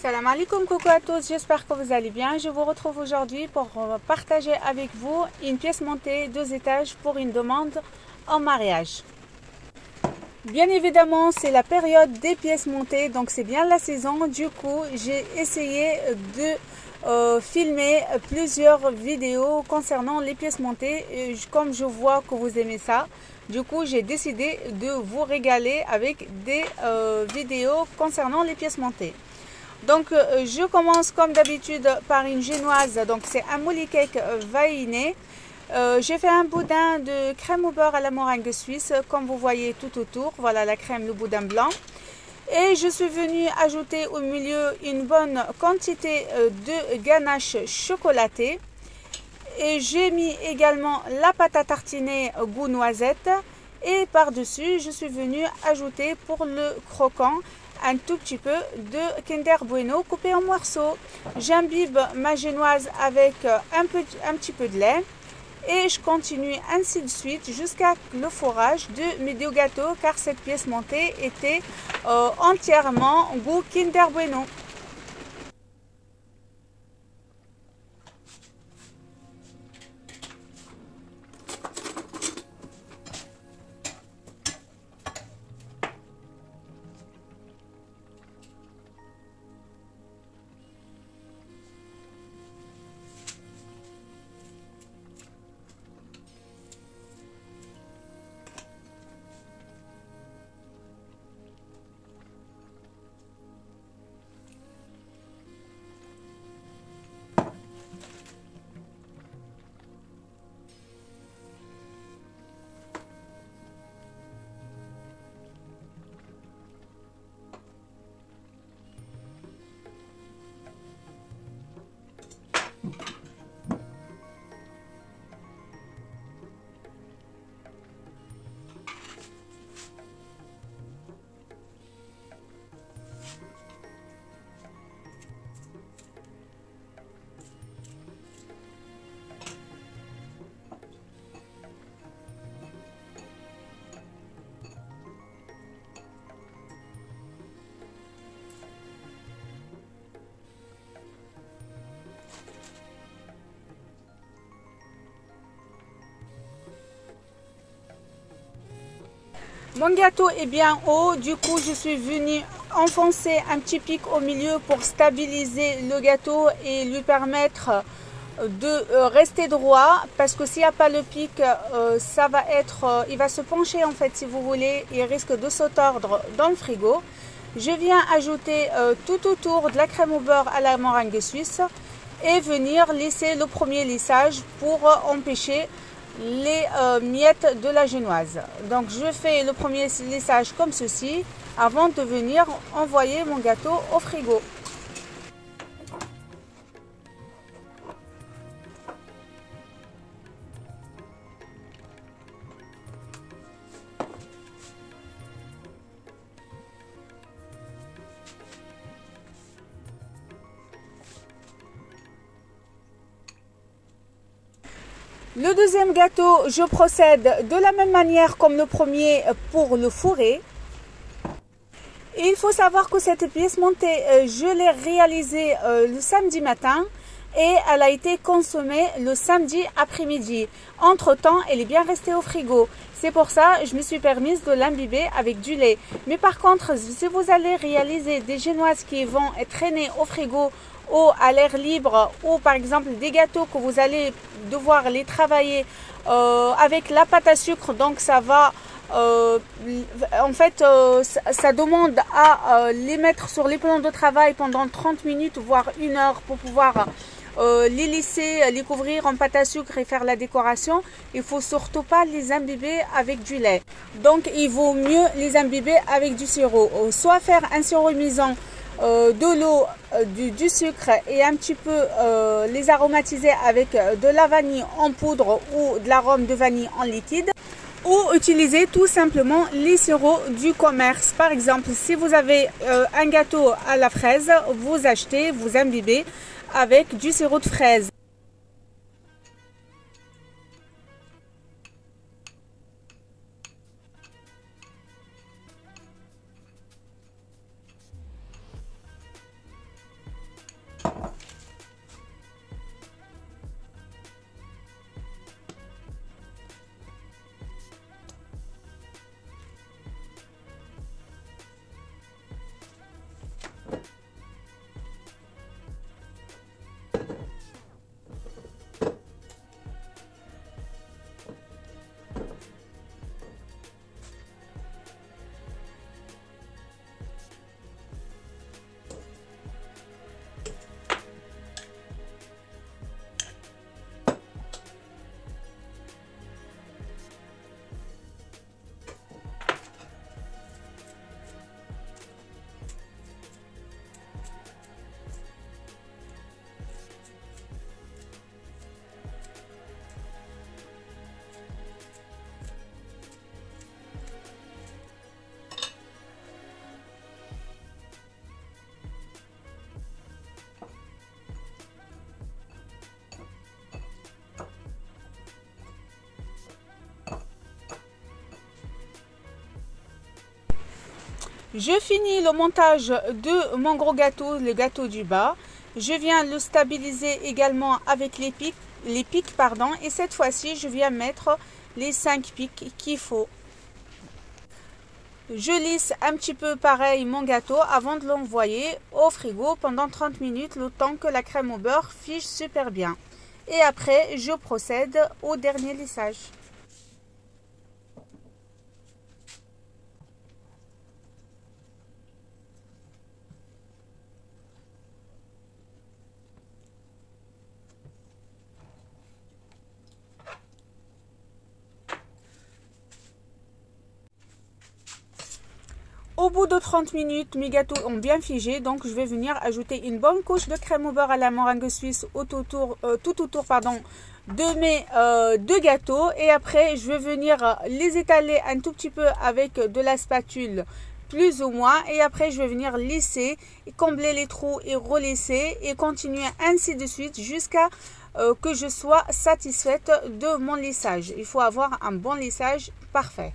Salam alaikum, coucou à tous, j'espère que vous allez bien. Je vous retrouve aujourd'hui pour partager avec vous une pièce montée 2 étages pour une demande en mariage. Bien évidemment, c'est la période des pièces montées, donc c'est bien la saison. Du coup, j'ai essayé de filmer plusieurs vidéos concernant les pièces montées. Et comme je vois que vous aimez ça, du coup, j'ai décidé de vous régaler avec des vidéos concernant les pièces montées. Donc je commence comme d'habitude par une génoise, donc c'est un mouli cake vainé. J'ai fait un boudin de crème au beurre à la meringue suisse, comme vous voyez tout autour. Voilà la crème, le boudin blanc. Et je suis venue ajouter au milieu une bonne quantité de ganache chocolatée. Et j'ai mis également la pâte à tartiner goût noisette. Et par-dessus, je suis venue ajouter pour le croquant un tout petit peu de Kinder Bueno coupé en morceaux. J'imbibe ma génoise avec un petit peu de lait et je continue ainsi de suite jusqu'à le fourrage de mes deux gâteaux, car cette pièce montée était entièrement goût Kinder Bueno. Mon gâteau est bien haut, du coup je suis venue enfoncer un petit pic au milieu pour stabiliser le gâteau et lui permettre de rester droit, parce que s'il n'y a pas le pic, ça va être, il va se pencher en fait, si vous voulez, il risque de se tordre dans le frigo. Je viens ajouter tout autour de la crème au beurre à la meringue suisse et venir lisser le premier lissage pour empêcher les miettes de la génoise. Donc je fais le premier lissage comme ceci avant de venir envoyer mon gâteau au frigo. Le deuxième gâteau, je procède de la même manière comme le premier pour le fourrer. Et il faut savoir que cette pièce montée, je l'ai réalisée le samedi matin et elle a été consommée le samedi après-midi. Entre-temps, elle est bien restée au frigo. C'est pour ça que je me suis permise de l'imbiber avec du lait. Mais par contre, si vous allez réaliser des génoises qui vont être traînées au frigo ou à l'air libre, ou par exemple des gâteaux que vous allez devoir les travailler avec la pâte à sucre, donc ça va en fait ça demande à les mettre sur les plans de travail pendant 30 minutes voire 1 heure pour pouvoir les lisser, les couvrir en pâte à sucre et faire la décoration. Il faut surtout pas les imbiber avec du lait, donc il vaut mieux les imbiber avec du sirop, soit faire un sirop misant de l'eau, du sucre et un petit peu les aromatiser avec de la vanille en poudre ou de l'arôme de vanille en liquide, ou utiliser tout simplement les sirops du commerce. Par exemple, si vous avez un gâteau à la fraise, vous achetez, vous imbibez avec du sirop de fraise. Je finis le montage de mon gros gâteau, le gâteau du bas. Je viens le stabiliser également avec les pics, et cette fois-ci, je viens mettre les 5 pics qu'il faut. Je lisse un petit peu pareil mon gâteau avant de l'envoyer au frigo pendant 30 minutes, le temps que la crème au beurre fiche super bien. Et après, je procède au dernier lissage. Au bout de 30 minutes, mes gâteaux ont bien figé, donc je vais venir ajouter une bonne couche de crème au beurre à la meringue suisse tout autour de mes deux gâteaux. Et après, je vais venir les étaler un tout petit peu avec de la spatule, plus ou moins. Et après, je vais venir lisser, combler les trous et relisser et continuer ainsi de suite jusqu'à que je sois satisfaite de mon lissage. Il faut avoir un bon lissage parfait.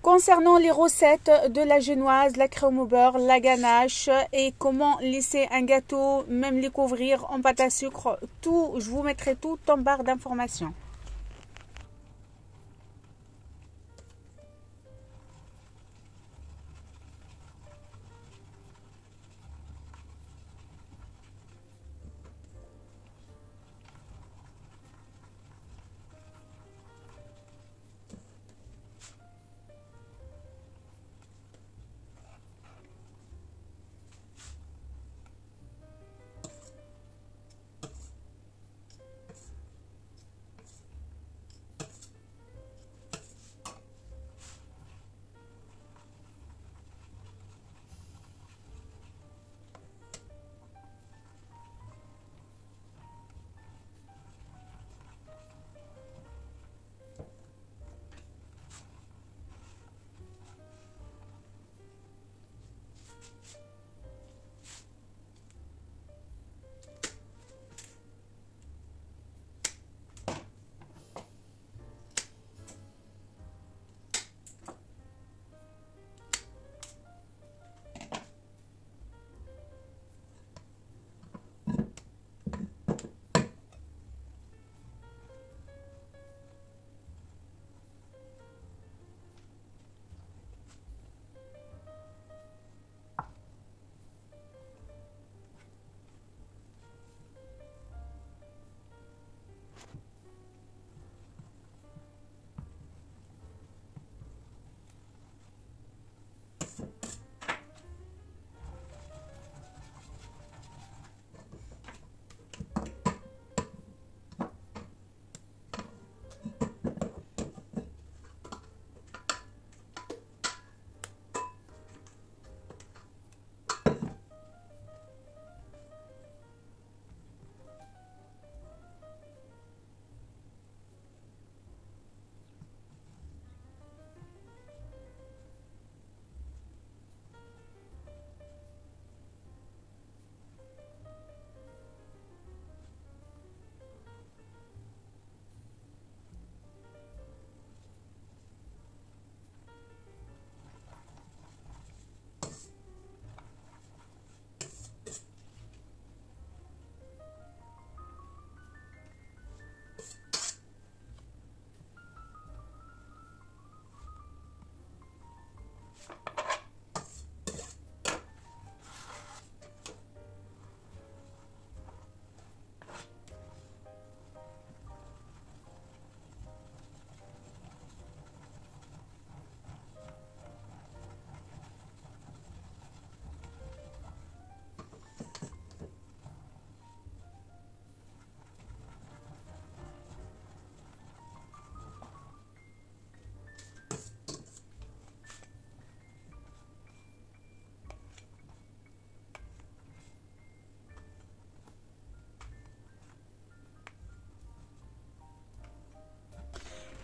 Concernant les recettes de la génoise, la crème au beurre, la ganache et comment lisser un gâteau, même les couvrir en pâte à sucre, tout, je vous mettrai tout en barre d'informations.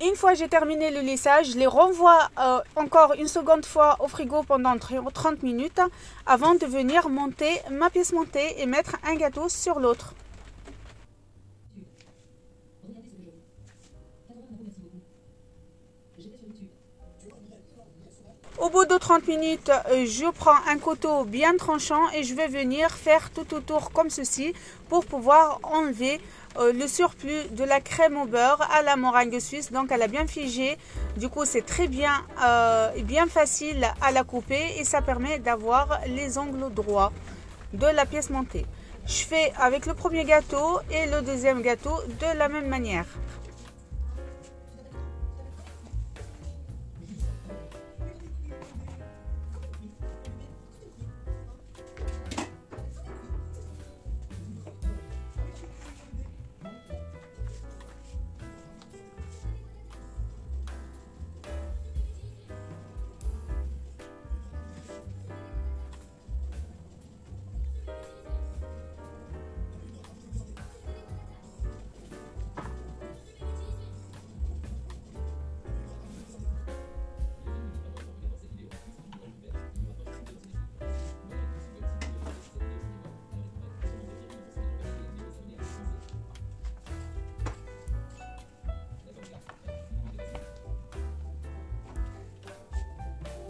Une fois j'ai terminé le lissage, je les renvoie encore une seconde fois au frigo pendant 30 minutes avant de venir monter ma pièce montée et mettre un gâteau sur l'autre. Au bout de 30 minutes, je prends un couteau bien tranchant et je vais venir faire tout autour comme ceci pour pouvoir enlever le surplus de la crème au beurre à la meringue suisse. Donc elle a bien figé, du coup c'est très bien, bien facile à la couper et ça permet d'avoir les angles droits de la pièce montée. Je fais avec le premier gâteau et le deuxième gâteau de la même manière.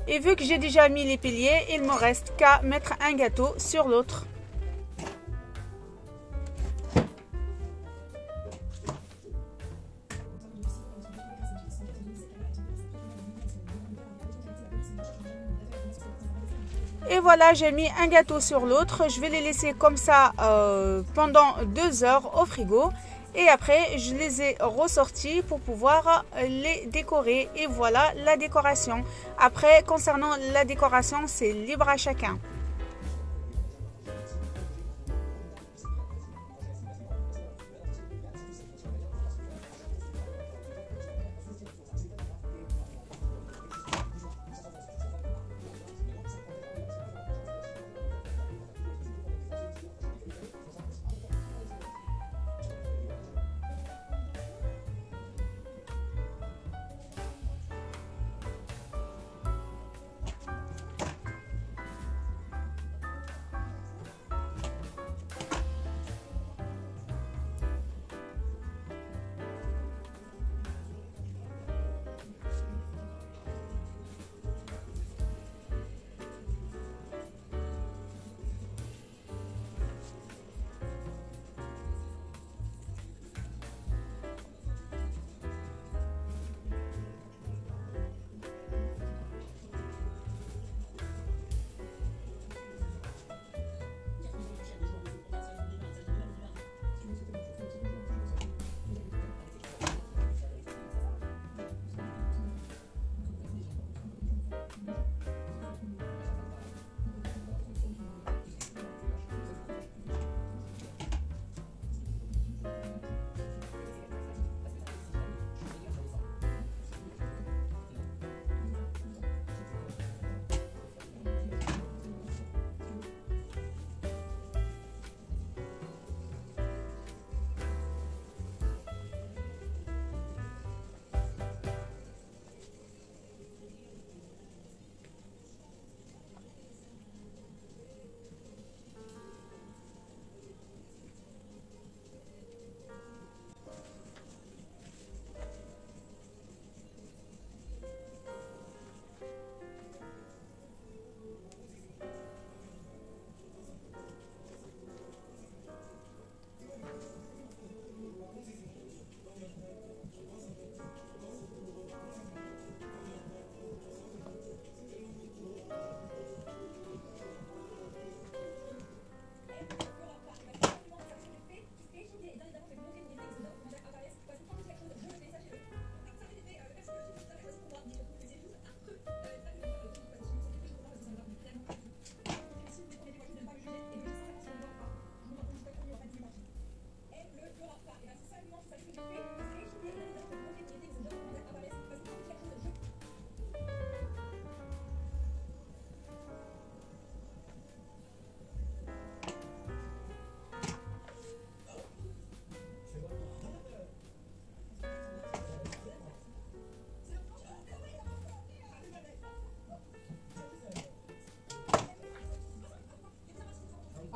Et vu que j'ai déjà mis les piliers, il me reste qu'à mettre un gâteau sur l'autre. Et voilà, j'ai mis un gâteau sur l'autre. Je vais les laisser comme ça pendant 2 heures au frigo. Et après, je les ai ressortis pour pouvoir les décorer. Et voilà la décoration. Après, concernant la décoration, c'est libre à chacun.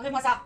Enlève-moi ça.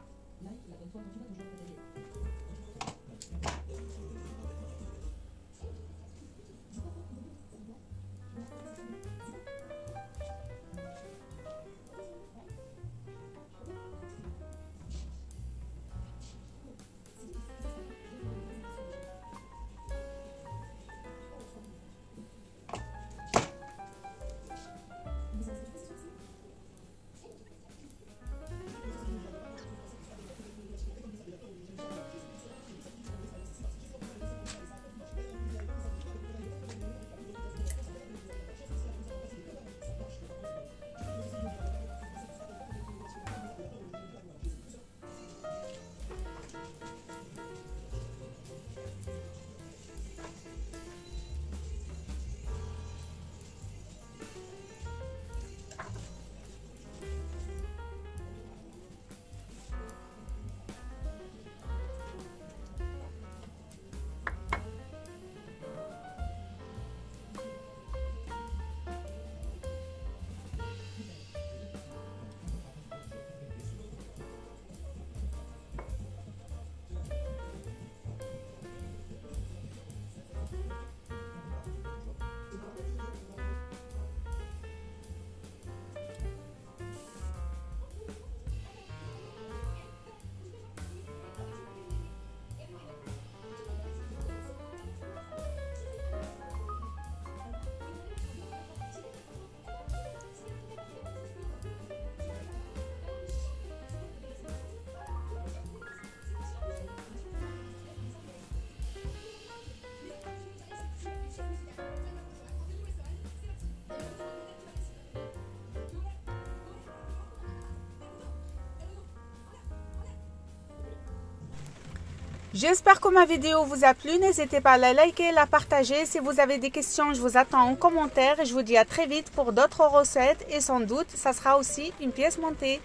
J'espère que ma vidéo vous a plu. N'hésitez pas à la liker et la partager. Si vous avez des questions, je vous attends en commentaire. Et je vous dis à très vite pour d'autres recettes. Et sans doute, ça sera aussi une pièce montée.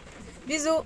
Bisous!